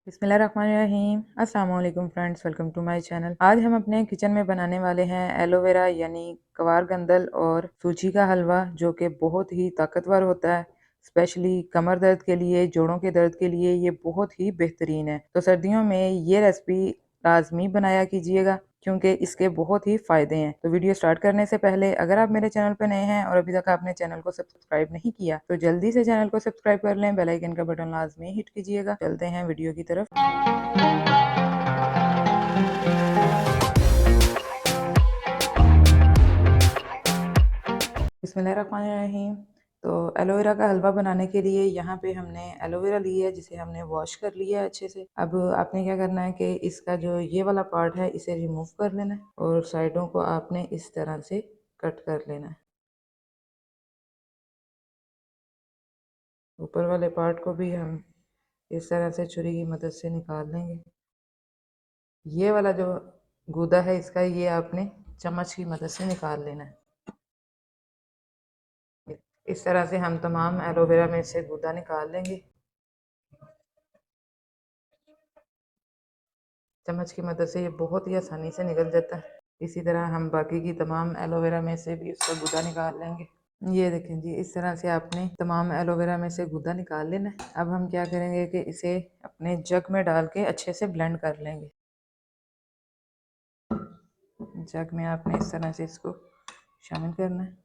बिस्मिल्लाहिर्रहमानिर्रहीम। अस्सलाम वालेकुम friends, welcome to my channel. आज हम अपने किचन में बनाने वाले हैं एलोवेरा यानी कवार गंदल और सूजी का हलवा, जो कि बहुत ही ताकतवर होता है। स्पेशली कमर दर्द के लिए, जोड़ों के दर्द के लिए ये बहुत ही बेहतरीन है। तो सर्दियों में ये रेसिपी लाजमी बनाया कीजिएगा क्योंकि इसके बहुत ही फ़ायदे हैं। तो वीडियो स्टार्ट करने से पहले अगर आप मेरे चैनल पर नए हैं और अभी तक आपने चैनल को सब्सक्राइब नहीं किया तो जल्दी से चैनल को सब्सक्राइब कर लें, बेल आइकन का बटन लाजमी हिट कीजिएगा। चलते हैं वीडियो की तरफ। बिस्मिल्लाहिर्रहमानिर्रहीम। तो एलोवेरा का हलवा बनाने के लिए यहाँ पे हमने एलोवेरा ली है, जिसे हमने वॉश कर लिया है अच्छे से। अब आपने क्या करना है कि इसका जो ये वाला पार्ट है इसे रिमूव कर लेना है और साइडों को आपने इस तरह से कट कर लेना है। ऊपर वाले पार्ट को भी हम इस तरह से छुरी की मदद से निकाल लेंगे। ये वाला जो गूदा है इसका, ये आपने चम्मच की मदद से निकाल लेना है। इस तरह से हम तमाम एलोवेरा में से गूदा निकाल लेंगे। चम्मच की मदद से ये बहुत ही आसानी से निकल जाता है। इसी तरह हम बाकी की तमाम एलोवेरा में से भी उसका गूदा निकाल लेंगे। ये देखें जी, इस तरह से आपने तमाम एलोवेरा में से गूदा निकाल लेना है। अब हम क्या करेंगे कि इसे अपने जग में डाल के अच्छे से ब्लेंड कर लेंगे। जग में आपने इस तरह से इसको शामिल करना है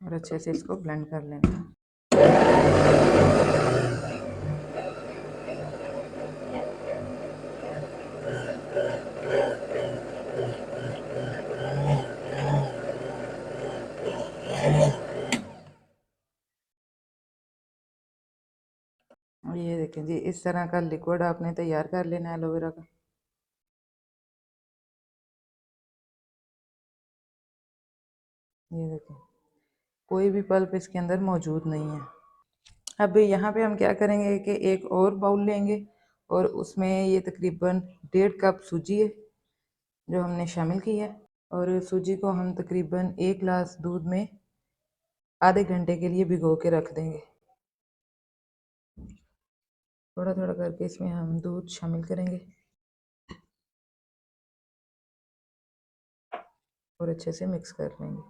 और अच्छे से इसको ब्लेंड कर लेना है। और ये देखें जी, इस तरह का लिक्विड आपने तैयार कर लेना है एलोवेरा का। ये देखें, कोई भी पल्प इसके अंदर मौजूद नहीं है। अब यहाँ पे हम क्या करेंगे कि एक और बाउल लेंगे और उसमें ये तकरीबन 1.5 कप सूजी है जो हमने शामिल की है, और सूजी को हम तकरीबन 1 गिलास दूध में आधे घंटे के लिए भिगो के रख देंगे। थोड़ा थोड़ा करके इसमें हम दूध शामिल करेंगे और अच्छे से मिक्स कर लेंगे।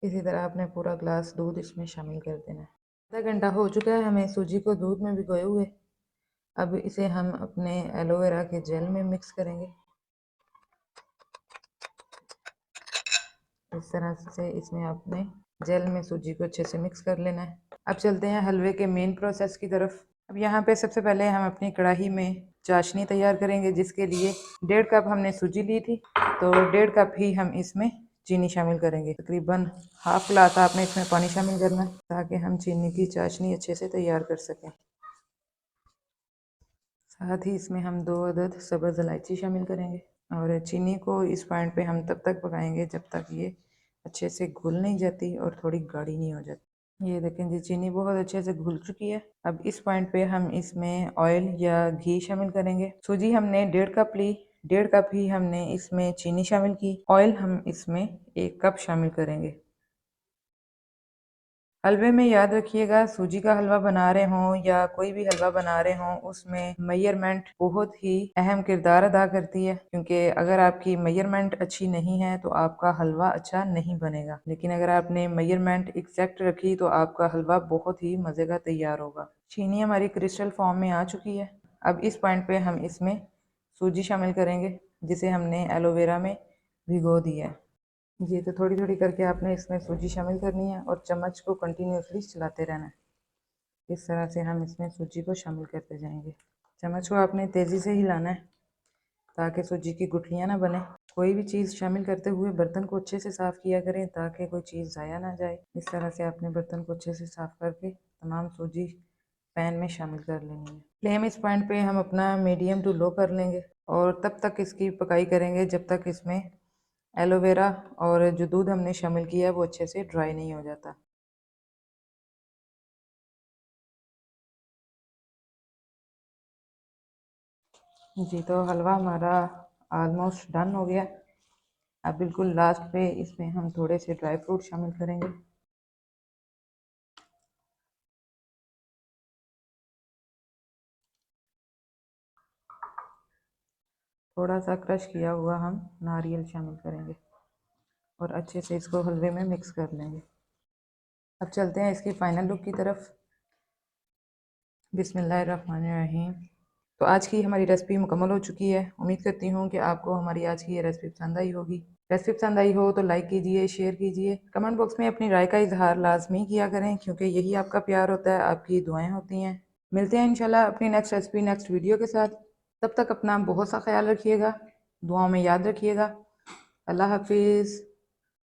इसी तरह आपने पूरा ग्लास दूध इसमें शामिल कर देना है। आधा घंटा हो चुका है हमें सूजी को दूध में भिगोए हुए। अब इसे हम अपने एलोवेरा के जेल में मिक्स करेंगे। इस तरह से इसमें आपने जेल में सूजी को अच्छे से मिक्स कर लेना है। अब चलते हैं हलवे के मेन प्रोसेस की तरफ। अब यहाँ पे सबसे पहले हम अपनी कढ़ाई में चाशनी तैयार करेंगे, जिसके लिए 1.5 कप हमने सूजी ली थी, तो 1.5 कप ही हम इसमें चीनी शामिल करेंगे। तकरीबन हाफ गिलास आपने इसमें पानी शामिल करना है ताकि हम चीनी की चाशनी अच्छे से तैयार कर सकें। साथ ही इसमें हम 2 अदद सब्ज़ इलायची शामिल करेंगे और चीनी को इस पॉइंट पे हम तब तक पकाएंगे जब तक ये अच्छे से घुल नहीं जाती और थोड़ी गाढ़ी नहीं हो जाती। ये देखें जी, चीनी बहुत अच्छे से घुल चुकी है। अब इस पॉइंट पे हम इसमें ऑयल या घी शामिल करेंगे। सूजी हमने 1.5 कप ली, 1.5 कप ही हमने इसमें चीनी शामिल की। ऑयल हम इसमें 1 कप शामिल करेंगे। हलवे में याद रखिएगा, सूजी का हलवा बना रहे हों या कोई भी हलवा बना रहे हों, उसमें मेजरमेंट बहुत ही अहम किरदार अदा करती है, क्योंकि अगर आपकी मेजरमेंट अच्छी नहीं है तो आपका हलवा अच्छा नहीं बनेगा, लेकिन अगर आपने मेजरमेंट एग्जैक्ट रखी तो आपका हलवा बहुत ही मज़े का तैयार होगा। चीनी हमारी क्रिस्टल फॉर्म में आ चुकी है। अब इस पॉइंट पे हम इसमें सूजी शामिल करेंगे जिसे हमने एलोवेरा में भिगो दिया है। जी, तो थोड़ी थोड़ी करके आपने इसमें सूजी शामिल करनी है और चम्मच को कंटिन्यूसली चलाते रहना है। इस तरह से हम इसमें सूजी को शामिल करते जाएंगे। चम्मच को आपने तेज़ी से हिलाना है ताकि सूजी की गुठलियाँ ना बने। कोई भी चीज़ शामिल करते हुए बर्तन को अच्छे से साफ़ किया करें ताकि कोई चीज़ ज़ाया ना जाए। इस तरह से आपने बर्तन को अच्छे से साफ़ करके तमाम सूजी पैन में शामिल कर लेनी है। फ्लेम इस पॉइंट पे हम अपना मीडियम टू लो कर लेंगे और तब तक इसकी पकाई करेंगे जब तक इसमें एलोवेरा और जो दूध हमने शामिल किया है वो अच्छे से ड्राई नहीं हो जाता। जी, तो हलवा हमारा ऑलमोस्ट डन हो गया। अब बिल्कुल लास्ट पे इसमें हम थोड़े से ड्राई फ्रूट शामिल करेंगे। थोड़ा सा क्रश किया हुआ हम नारियल शामिल करेंगे और अच्छे से इसको हलवे में मिक्स कर लेंगे। अब चलते हैं इसकी फाइनल लुक की तरफ। बिस्मिल्लाहिर्रहमानिर्रहीम। तो आज की हमारी रेसिपी मुकम्मल हो चुकी है। उम्मीद करती हूँ कि आपको हमारी आज की ये रेसिपी पसंद आई होगी। रेसिपी पसंद आई हो तो लाइक कीजिए, शेयर कीजिए, कमेंट बॉक्स में अपनी राय का इजहार लाजमी किया करें, क्योंकि यही आपका प्यार होता है, आपकी दुआएं होती हैं। मिलते हैं इंशाल्लाह अपनी नेक्स्ट रेसिपी नेक्स्ट वीडियो के साथ। तब तक अपना बहुत सा ख्याल रखिएगा, दुआओं में याद रखिएगा। अल्लाह हाफिज़।